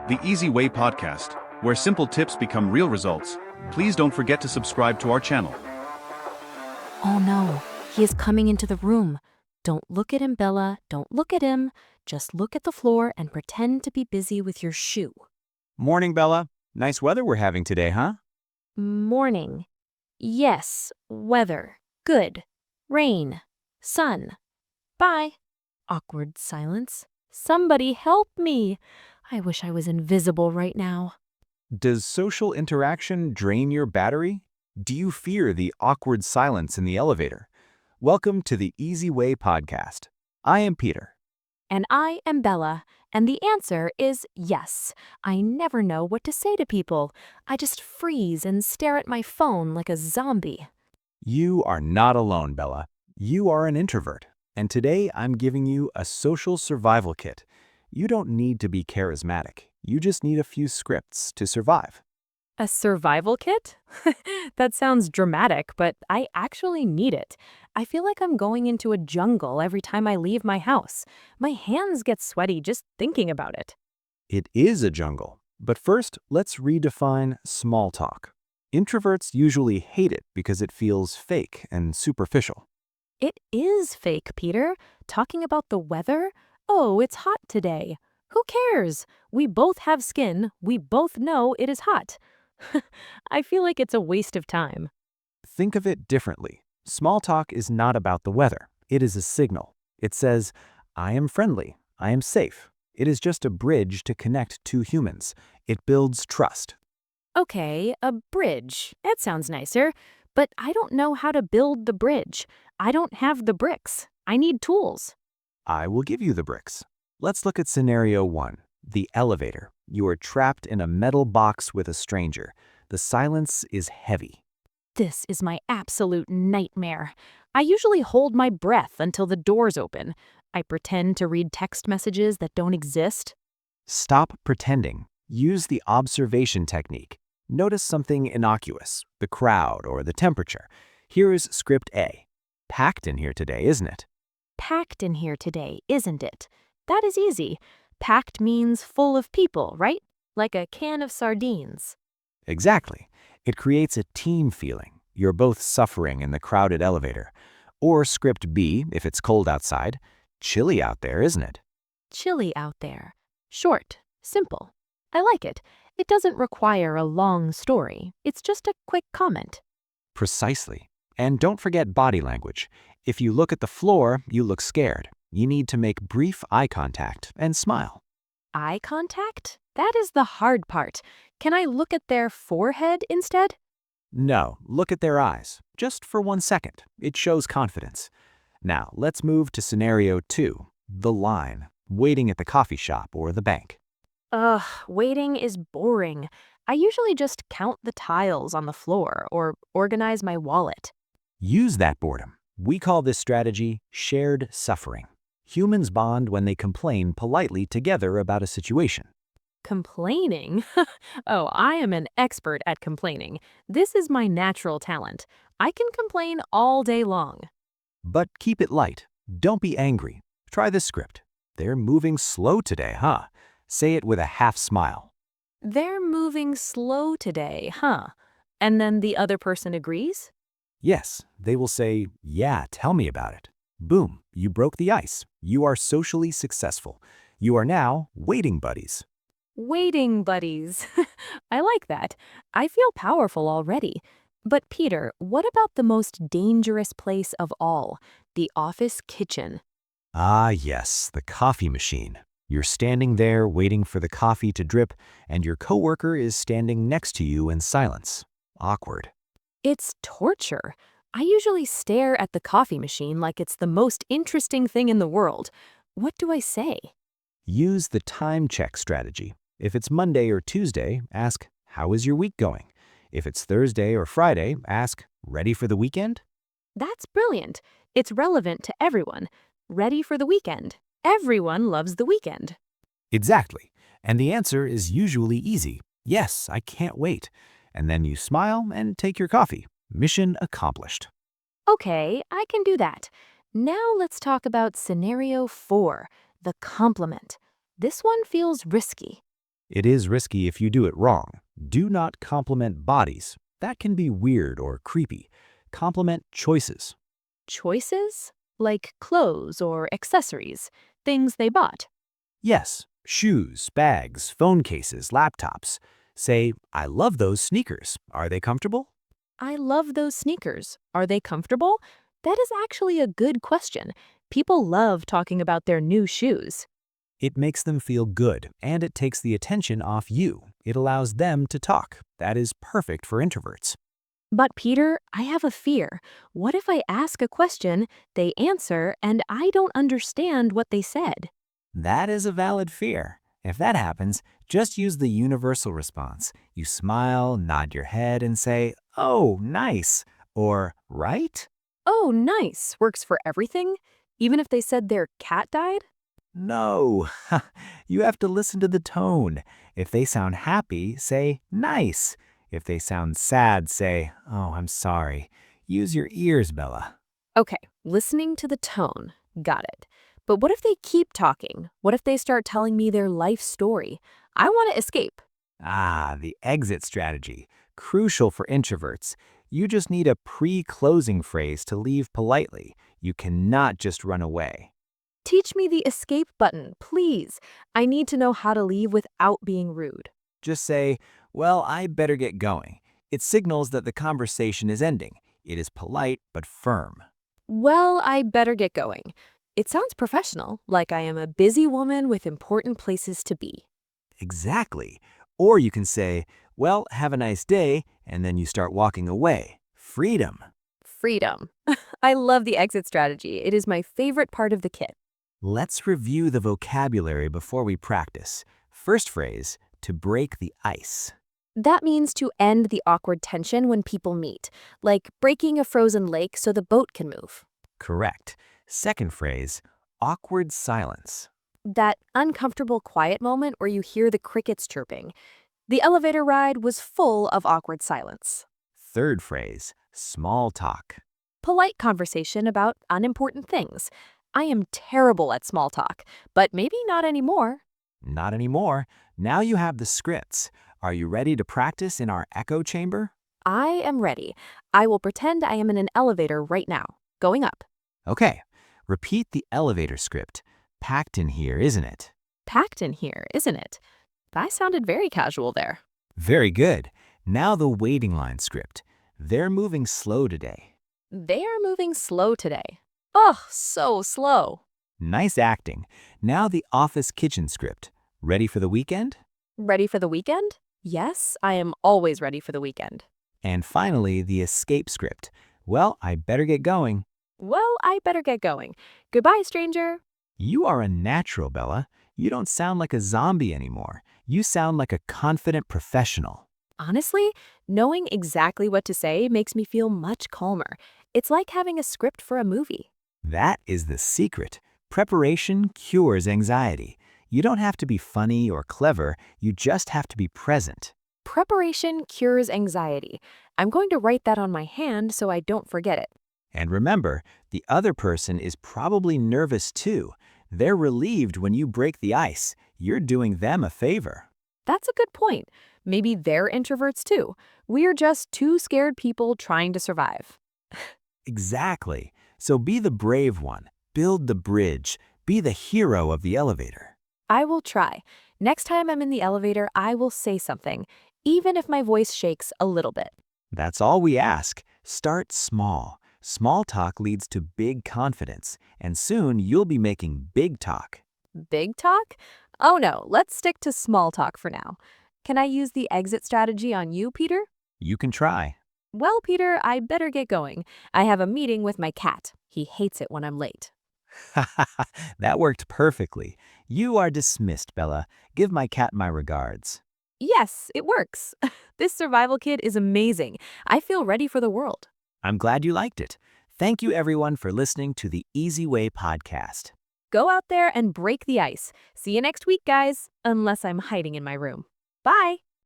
the Easy Way podcast, where simple tips become real results. Please don't forget to subscribe to our channel. Oh no, he is coming into the room. Don't look at him, Bella. Don't look at him. Just look at the floor and pretend to be busy with your shoe. Morning, Bella. Nice weather we're having today, huh? Morning. Yes, weather. Good. Rain. Sun. Bye. Awkward silence. Somebody help me. I wish I was invisible right now. Does social interaction drain your battery? Do you fear the awkward silence in the elevator? Welcome to the Easy Way podcast. I am Peter. And I am Bella, and the answer is yes. I never know what to say to people. I just freeze and stare at my phone like a zombie. You are not alone, Bella. You are an introvert, and today I'm giving you a social survival kit. You don't need to be charismatic. You just need a few scripts to survive. A survival kit? That sounds dramatic, but I actually need it. I feel like I'm going into a jungle every time I leave my house. My hands get sweaty just thinking about it. It is a jungle, but first, let's redefine small talk. Introverts usually hate it because it feels fake and superficial. It is fake, Peter. Talking about the weather? Oh, it's hot today. Who cares? We both have skin. We both know it is hot. I feel like it's a waste of time. Think of it differently. Small talk is not about the weather. It is a signal. It says, I am friendly. I am safe. It is just a bridge to connect two humans. It builds trust. Okay, a bridge. That sounds nicer. But I don't know how to build the bridge. I don't have the bricks. I need tools. I will give you the bricks. Let's look at scenario 1, the elevator. You are trapped in a metal box with a stranger. The silence is heavy. This is my absolute nightmare. I usually hold my breath until the doors open. I pretend to read text messages that don't exist. Stop pretending. Use the observation technique. Notice something innocuous, the crowd or the temperature. Here is script A. Packed in here today, isn't it? Packed in here today, isn't it? That is easy. Packed means full of people, right? Like a can of sardines. Exactly. It creates a team feeling. You're both suffering in the crowded elevator. Or script B, if it's cold outside. Chilly out there, isn't it? Chilly out there. Short, simple. I like it. It doesn't require a long story. It's just a quick comment. Precisely. And don't forget body language. If you look at the floor, you look scared. You need to make brief eye contact and smile. Eye contact? That is the hard part. Can I look at their forehead instead? No, look at their eyes. Just for 1 second. It shows confidence. Now, let's move to scenario 2, the line, waiting at the coffee shop or the bank. Ugh, waiting is boring. I usually just count the tiles on the floor or organize my wallet. Use that boredom. We call this strategy shared suffering. Humans bond when they complain politely together about a situation. Complaining? Oh, I am an expert at complaining. This is my natural talent. I can complain all day long. But keep it light. Don't be angry. Try this script. They're moving slow today, huh? Say it with a half smile. They're moving slow today, huh? And then the other person agrees? Yes, they will say, yeah, tell me about it. Boom, you broke the ice. You are socially successful. You are now waiting buddies. Waiting buddies. I like that. I feel powerful already. But Peter, what about the most dangerous place of all, the office kitchen? Ah, yes, the coffee machine. You're standing there waiting for the coffee to drip, and your coworker is standing next to you in silence. Awkward. It's torture. I usually stare at the coffee machine like it's the most interesting thing in the world. What do I say? Use the time check strategy. If it's Monday or Tuesday, ask, how is your week going? If it's Thursday or Friday, ask, ready for the weekend? That's brilliant. It's relevant to everyone. Ready for the weekend. Everyone loves the weekend. Exactly. And the answer is usually easy. Yes, I can't wait. And then you smile and take your coffee. Mission accomplished. Okay, I can do that. Now let's talk about scenario 4, the compliment. This one feels risky. It is risky if you do it wrong. Do not compliment bodies. That can be weird or creepy. Compliment choices. Choices? Like clothes or accessories, things they bought. Yes, shoes, bags, phone cases, laptops. Say, I love those sneakers. Are they comfortable? I love those sneakers. Are they comfortable? That is actually a good question. People love talking about their new shoes. It makes them feel good, and it takes the attention off you. It allows them to talk. That is perfect for introverts. But Peter, I have a fear. What if I ask a question, they answer, and I don't understand what they said? That is a valid fear. If that happens, just use the universal response. You smile, nod your head, and say, "Oh, nice," or "right?" Oh, nice. Works for everything? Even if they said their cat died? No, you have to listen to the tone. If they sound happy, say nice. If they sound sad, say, "Oh, I'm sorry." Use your ears, Bella. Okay, listening to the tone. Got it. But what if they keep talking? What if they start telling me their life story? I want to escape. Ah, the exit strategy. Crucial for introverts. You just need a pre-closing phrase to leave politely. You cannot just run away. Teach me the escape button, please. I need to know how to leave without being rude. Just say, "Well, I better get going." It signals that the conversation is ending. It is polite but firm. Well, I better get going. It sounds professional, like I am a busy woman with important places to be. Exactly. Or you can say, "Well, have a nice day," and then you start walking away. Freedom. Freedom. I love the exit strategy. It is my favorite part of the kit. Let's review the vocabulary before we practice. First phrase, to break the ice. That means to end the awkward tension when people meet, like breaking a frozen lake so the boat can move. Correct. Second phrase, awkward silence. That uncomfortable quiet moment where you hear the crickets chirping. The elevator ride was full of awkward silence. Third phrase, small talk. Polite conversation about unimportant things. I am terrible at small talk, but maybe not anymore. Not anymore. Now you have the scripts. Are you ready to practice in our echo chamber? I am ready. I will pretend I am in an elevator right now, going up. Okay, repeat the elevator script. Packed in here, isn't it? Packed in here, isn't it? I sounded very casual there. Very good. Now the waiting line script. They're moving slow today. They are moving slow today. Oh, so slow. Nice acting. Now the office kitchen script. Ready for the weekend? Ready for the weekend? Yes, I am always ready for the weekend. And finally, the escape script. Well, I better get going. Well, I better get going. Goodbye, stranger. You are a natural, Bella. You don't sound like a zombie anymore. You sound like a confident professional. Honestly, knowing exactly what to say makes me feel much calmer. It's like having a script for a movie. That is the secret. Preparation cures anxiety. You don't have to be funny or clever, you just have to be present. Preparation cures anxiety. I'm going to write that on my hand so I don't forget it. And remember, the other person is probably nervous too. They're relieved when you break the ice. You're doing them a favor. That's a good point. Maybe they're introverts too. We're just two scared people trying to survive. Exactly. So be the brave one. Build the bridge. Be the hero of the elevator. I will try. Next time I'm in the elevator, I will say something, even if my voice shakes a little bit. That's all we ask. Start small. Small talk leads to big confidence, and soon you'll be making big talk. Big talk? Oh no, let's stick to small talk for now. Can I use the exit strategy on you, Peter? You can try. Well, Peter, I better get going. I have a meeting with my cat. He hates it when I'm late. That worked perfectly. You are dismissed, Bella. Give my cat my regards. Yes, it works. This survival kit is amazing. I feel ready for the world. I'm glad you liked it. Thank you, everyone, for listening to the Easy Way podcast. Go out there and break the ice. See you next week, guys, unless I'm hiding in my room. Bye.